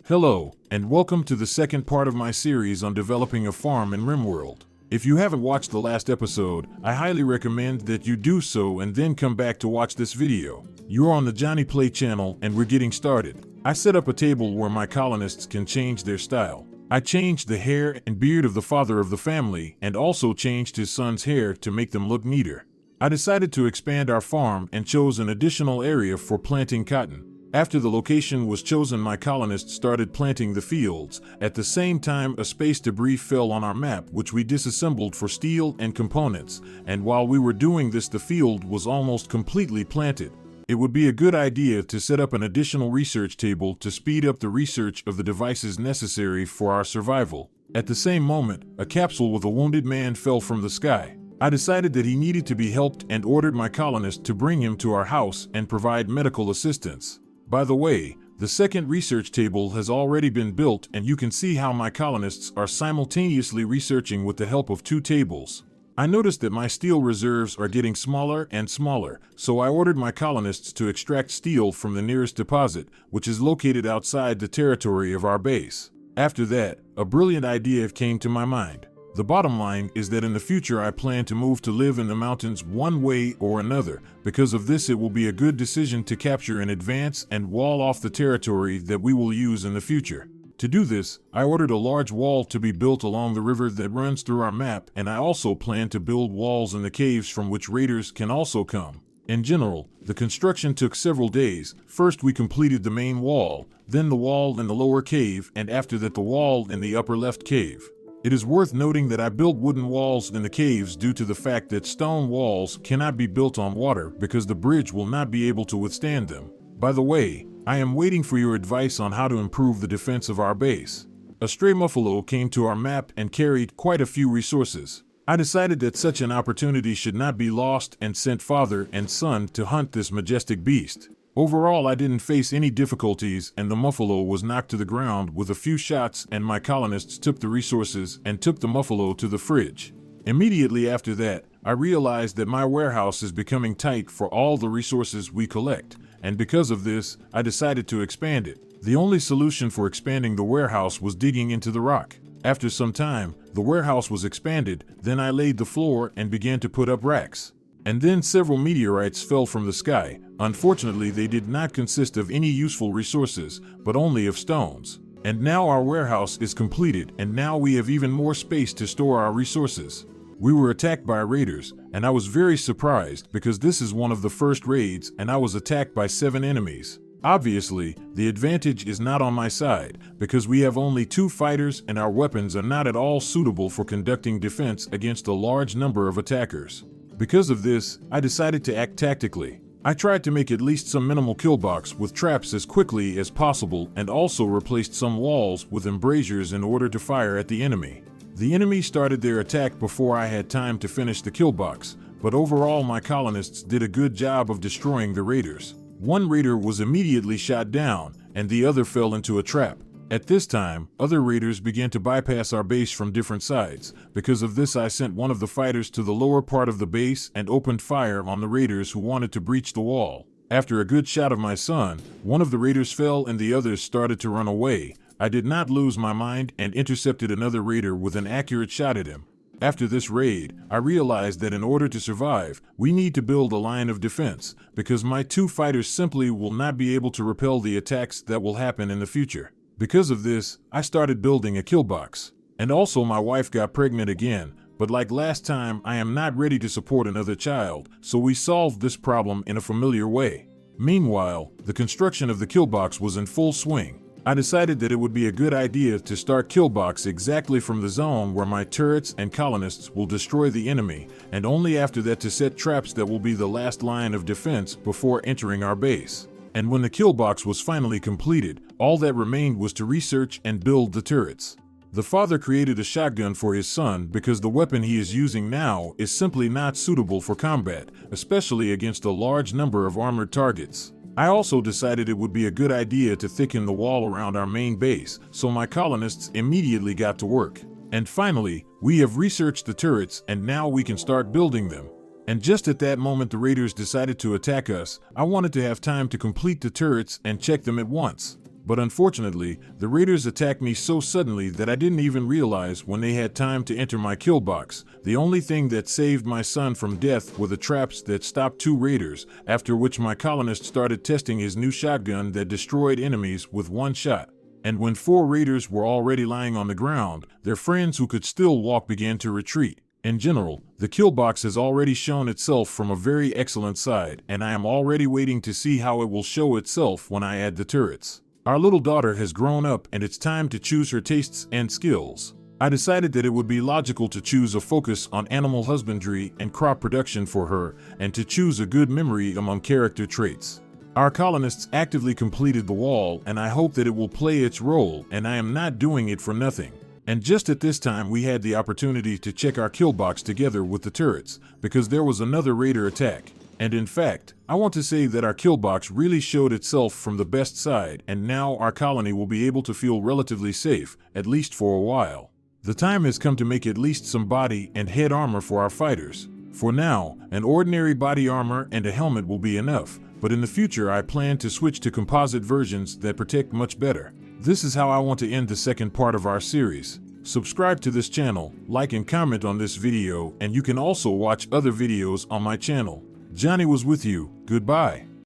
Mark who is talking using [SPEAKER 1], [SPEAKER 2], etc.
[SPEAKER 1] Hello, and welcome to the second part of my series on developing a farm in RimWorld. If you haven't watched the last episode, I highly recommend that you do so and then come back to watch this video. You're on the Johny Play channel and we're getting started. I set up a table where my colonists can change their style. I changed the hair and beard of the father of the family and also changed his son's hair to make them look neater. I decided to expand our farm and chose an additional area for planting cotton. After the location was chosen, my colonists started planting the fields. At the same time, a space debris fell on our map, which we disassembled for steel and components, and while we were doing this, the field was almost completely planted. It would be a good idea to set up an additional research table to speed up the research of the devices necessary for our survival. At the same moment, a capsule with a wounded man fell from the sky. I decided that he needed to be helped and ordered my colonists to bring him to our house and provide medical assistance. By the way, the second research table has already been built, and you can see how my colonists are simultaneously researching with the help of two tables. I noticed that my steel reserves are getting smaller and smaller, so I ordered my colonists to extract steel from the nearest deposit, which is located outside the territory of our base. After that, a brilliant idea came to my mind. The bottom line is that in the future I plan to move to live in the mountains one way or another. Because of this, it will be a good decision to capture in advance and wall off the territory that we will use in the future. To do this, I ordered a large wall to be built along the river that runs through our map, and I also plan to build walls in the caves from which raiders can also come. In general, the construction took several days. First we completed the main wall, then the wall in the lower cave, and after that the wall in the upper left cave. It is worth noting that I built wooden walls in the caves due to the fact that stone walls cannot be built on water because the bridge will not be able to withstand them. By the way, I am waiting for your advice on how to improve the defense of our base. A stray buffalo came to our map and carried quite a few resources. I decided that such an opportunity should not be lost and sent father and son to hunt this majestic beast. Overall, I didn't face any difficulties, and the buffalo was knocked to the ground with a few shots, and my colonists took the resources and took the buffalo to the fridge. Immediately after that, I realized that my warehouse is becoming tight for all the resources we collect, and because of this, I decided to expand it. The only solution for expanding the warehouse was digging into the rock. After some time, the warehouse was expanded, then I laid the floor and began to put up racks. And then several meteorites fell from the sky. Unfortunately, they did not consist of any useful resources, but only of stones. And now our warehouse is completed, and now we have even more space to store our resources. We were attacked by raiders, and I was very surprised because this is one of the first raids, and I was attacked by 7 enemies. Obviously, the advantage is not on my side, because we have only 2 fighters and our weapons are not at all suitable for conducting defense against a large number of attackers. Because of this, I decided to act tactically. I tried to make at least some minimal killbox with traps as quickly as possible and also replaced some walls with embrasures in order to fire at the enemy. The enemy started their attack before I had time to finish the killbox, but overall my colonists did a good job of destroying the raiders. One raider was immediately shot down and the other fell into a trap. At this time, other raiders began to bypass our base from different sides. Because of this, I sent one of the fighters to the lower part of the base and opened fire on the raiders who wanted to breach the wall. After a good shot of my son, one of the raiders fell and the others started to run away. I did not lose my mind and intercepted another raider with an accurate shot at him. After this raid, I realized that in order to survive, we need to build a line of defense, because my 2 fighters simply will not be able to repel the attacks that will happen in the future. Because of this, I started building a killbox. And also my wife got pregnant again, but like last time, I am not ready to support another child, so we solved this problem in a familiar way. Meanwhile, the construction of the killbox was in full swing. I decided that it would be a good idea to start killbox exactly from the zone where my turrets and colonists will destroy the enemy, and only after that to set traps that will be the last line of defense before entering our base. And when the killbox was finally completed, all that remained was to research and build the turrets. The father created a shotgun for his son because the weapon he is using now is simply not suitable for combat, especially against a large number of armored targets. I also decided it would be a good idea to thicken the wall around our main base, so my colonists immediately got to work. And finally, we have researched the turrets and now we can start building them. And just at that moment the raiders decided to attack us. I wanted to have time to complete the turrets and check them at once. But unfortunately, the raiders attacked me so suddenly that I didn't even realize when they had time to enter my kill box. The only thing that saved my son from death were the traps that stopped 2 raiders, after which my colonist started testing his new shotgun that destroyed enemies with 1 shot. And when 4 raiders were already lying on the ground, their friends who could still walk began to retreat. In general, the kill box has already shown itself from a very excellent side, and I am already waiting to see how it will show itself when I add the turrets. Our little daughter has grown up and it's time to choose her tastes and skills. I decided that it would be logical to choose a focus on animal husbandry and crop production for her, and to choose a good memory among character traits. Our colonists actively completed the wall, and I hope that it will play its role, and I am not doing it for nothing. And just at this time we had the opportunity to check our kill box together with the turrets, because there was another raider attack. And in fact, I want to say that our kill box really showed itself from the best side, and now our colony will be able to feel relatively safe, at least for a while. The time has come to make at least some body and head armor for our fighters. For now, an ordinary body armor and a helmet will be enough, but in the future I plan to switch to composite versions that protect much better. This is how I want to end the second part of our series. Subscribe to this channel, like and comment on this video, and you can also watch other videos on my channel. Johny was with you. Goodbye.